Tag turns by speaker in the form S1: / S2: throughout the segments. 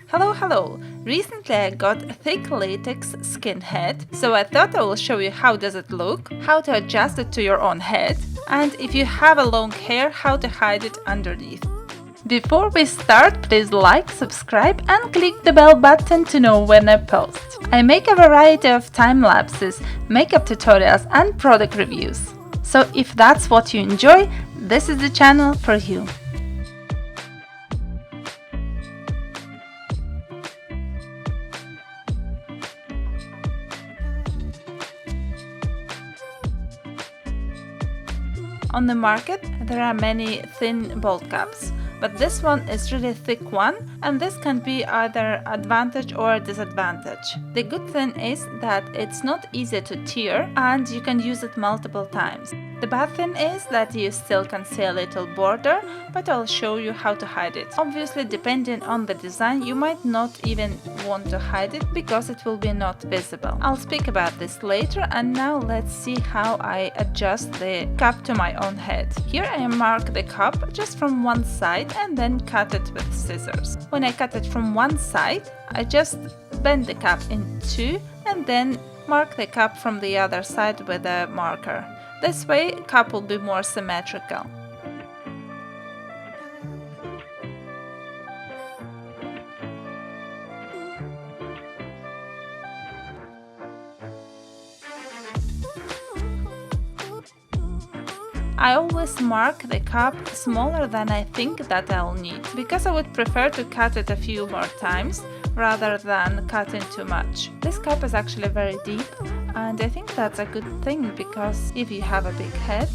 S1: Hello! Recently I got a thick latex skin head, so I thought I will show you how does it look, how to adjust it to your own head, and if you have a long hair, how to hide it underneath. Before we start, please like, subscribe and click the bell button to know when I post. I make a variety of time lapses, makeup tutorials and product reviews. So if that's what you enjoy, this is the channel for you. On the market, there are many thin bold caps, but this one is really a thick one, and this can be either advantage or disadvantage. The good thing is that it's not easy to tear and you can use it multiple times. The bad thing is that you still can see a little border, but I'll show you how to hide it. Obviously, depending on the design, you might not even want to hide it because it will be not visible. I'll speak about this later, and now let's see how I adjust the cap to my own head. Here I mark the cap just from one side and then cut it with scissors. When I cut it from one side, I just bend the cap in two and then mark the cap from the other side with a marker. This way, cap will be more symmetrical. I always mark the cap smaller than I think that I'll need, because I would prefer to cut it a few more times rather than cutting too much. This cap is actually very deep, and I think that's a good thing because if you have a big head,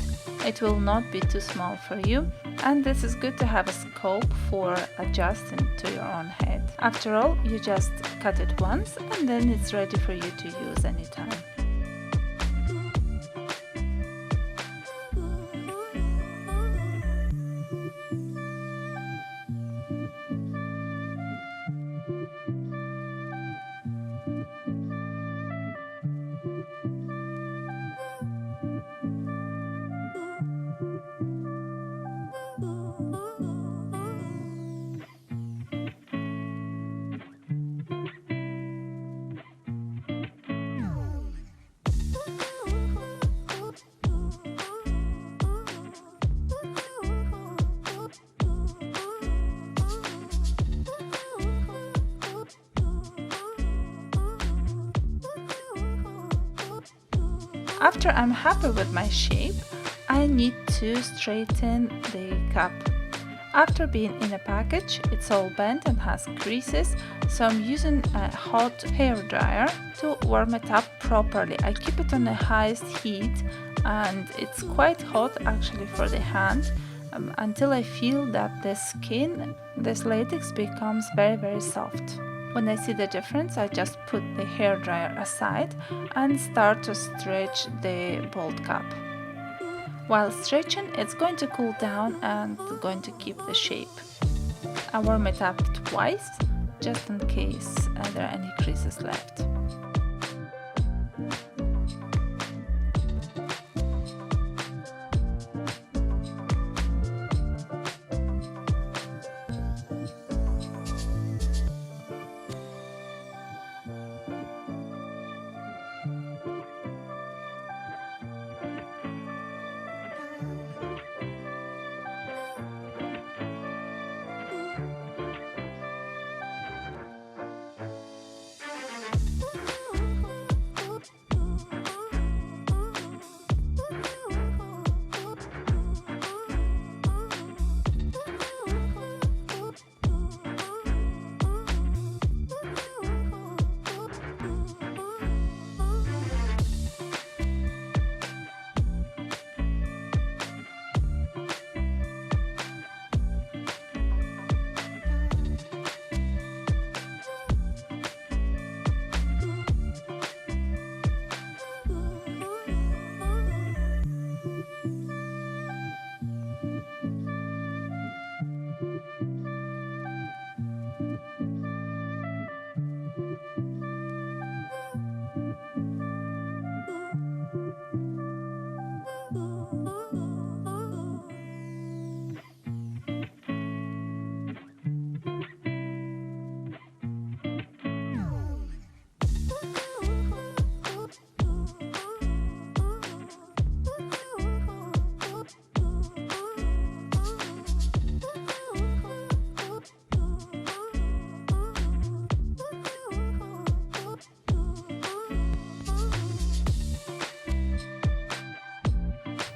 S1: it will not be too small for you, and this is good to have a scope for adjusting to your own head. After all, you just cut it once and then it's ready for you to use anytime. After I'm happy with my shape, I need to straighten the cap. After being in a package, it's all bent and has creases, so I'm using a hot hair dryer to warm it up properly. I keep it on the highest heat and it's quite hot actually for the hand until I feel that the skin, this latex becomes very soft. When I see the difference, I just put the hair dryer aside and start to stretch the bold cap. While stretching, it's going to cool down and going to keep the shape. I warm it up twice, just in case there are any creases left.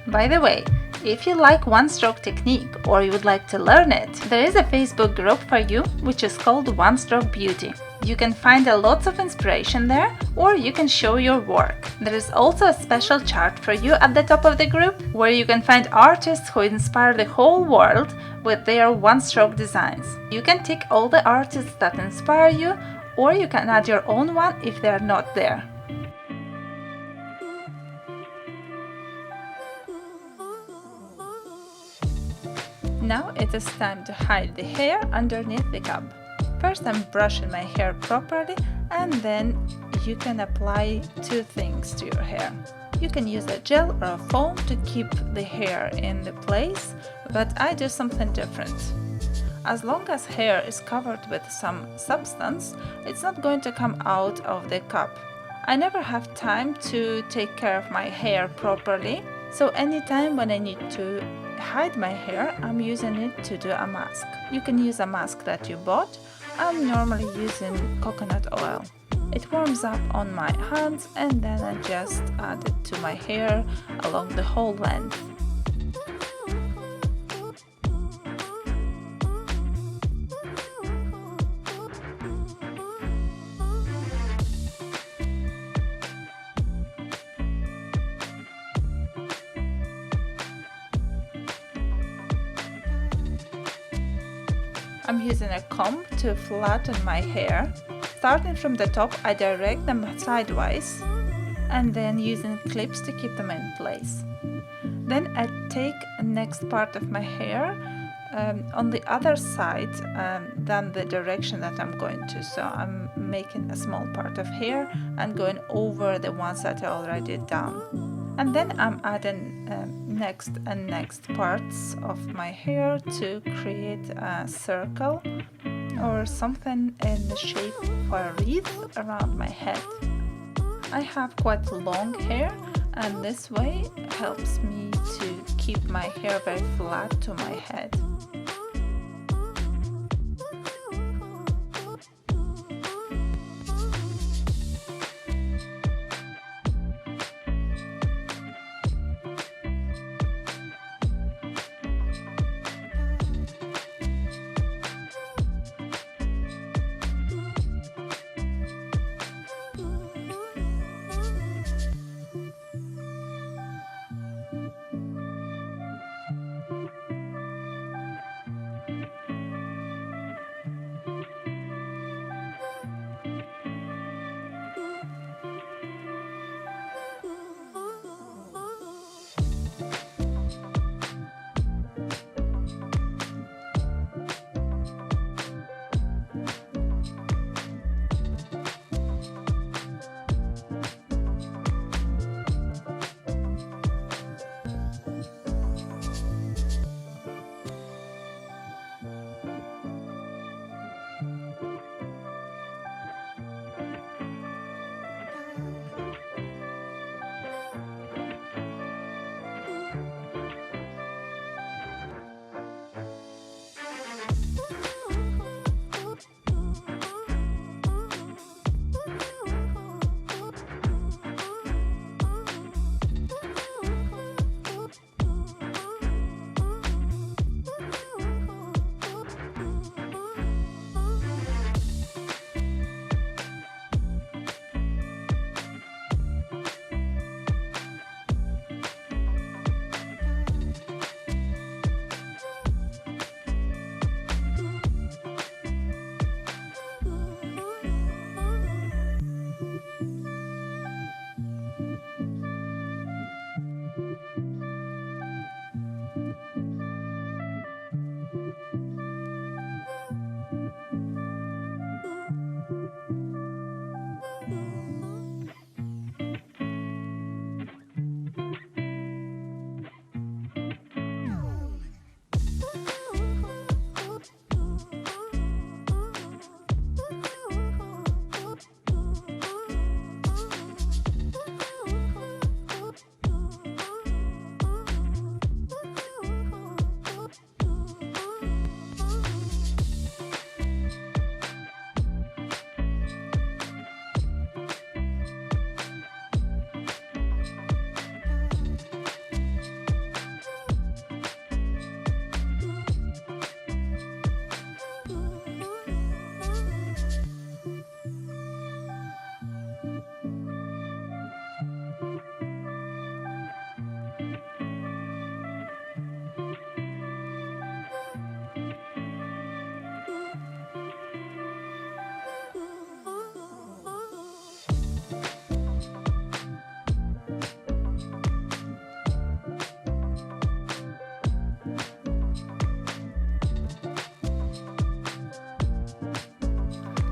S1: By the way, if you like one-stroke technique or you would like to learn it, there is a Facebook group for you which is called One Stroke Beauty. You can find a lots of inspiration there, or you can show your work. There is also a special chart for you at the top of the group where you can find artists who inspire the whole world with their one-stroke designs. You can tick all the artists that inspire you, or you can add your own one if they are not there. Now it is time to hide the hair underneath the cup. First I'm brushing my hair properly, and then you can apply two things to your hair. You can use a gel or a foam to keep the hair in the place, but I do something different. As long as hair is covered with some substance, it's not going to come out of the cup. I never have time to take care of my hair properly, so anytime when I need to hide my hair, I'm using it to do a mask. You can use a mask that you bought. I'm normally using coconut oil. It warms up on my hands and then I just add it to my hair along the whole length. I'm using a comb to flatten my hair. Starting from the top, I direct them sideways and then using clips to keep them in place. Then I take the next part of my hair on the other side than the direction that I'm going to. So I'm making a small part of hair and going over the ones that I already done. And then I'm adding next parts of my hair to create a circle or something in the shape of a wreath around my head. I have quite long hair, and this way helps me to keep my hair very flat to my head.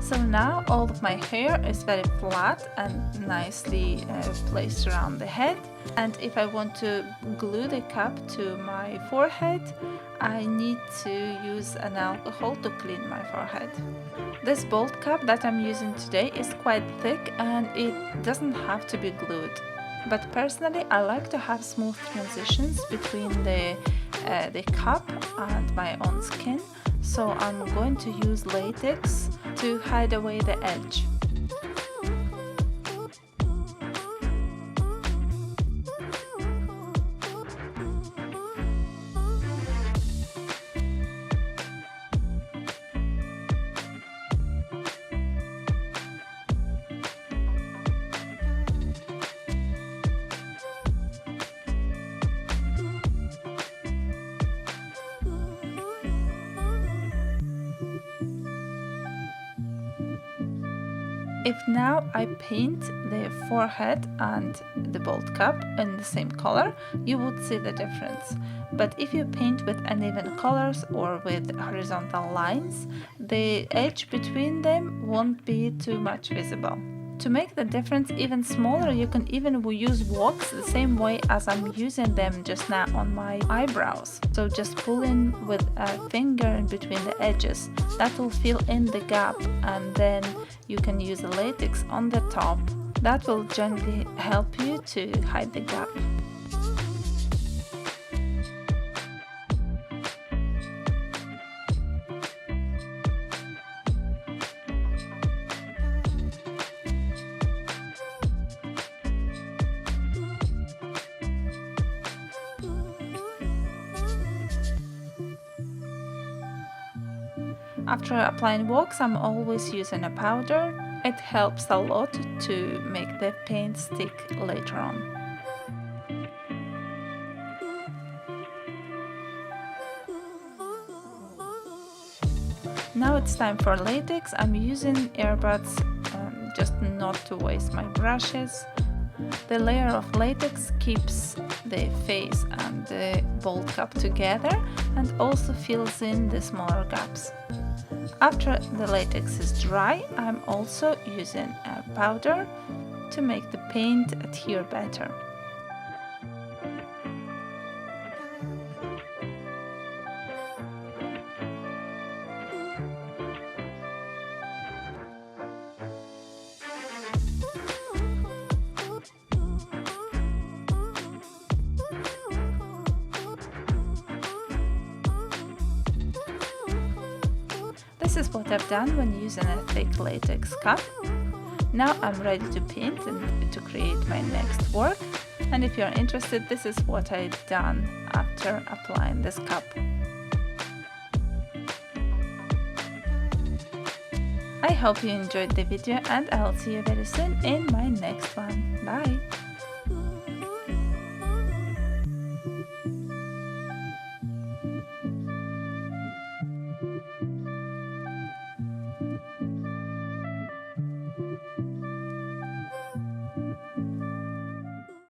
S1: So now all of my hair is very flat and nicely placed around the head, and if I want to glue the cap to my forehead, I need to use an alcohol to clean my forehead. This bold cap that I'm using today is quite thick and it doesn't have to be glued. But personally, I like to have smooth transitions between the cap and my own skin, so I'm going to use latex to hide away the edge. If now I paint the forehead and the bold cap in the same color, you would see the difference. But if you paint with uneven colors or with horizontal lines, the edge between them won't be too much visible. To make the difference even smaller, you can even use wax the same way as I'm using them just now on my eyebrows. So just pull in with a finger in between the edges. That will fill in the gap, and then you can use the latex on the top. That will gently help you to hide the gap. After applying wax, I'm always using a powder. It helps a lot to make the paint stick later on. Now it's time for latex. I'm using earbuds just not to waste my brushes. The layer of latex keeps the face and the bold cap together and also fills in the smaller gaps. After the latex is dry, I'm also using a powder to make the paint adhere better. This is what I've done when using a thick latex cap. Now I'm ready to paint and to create my next work. And if you're interested, this is what I've done after applying this cap. I hope you enjoyed the video, and I'll see you very soon in my next one. Bye!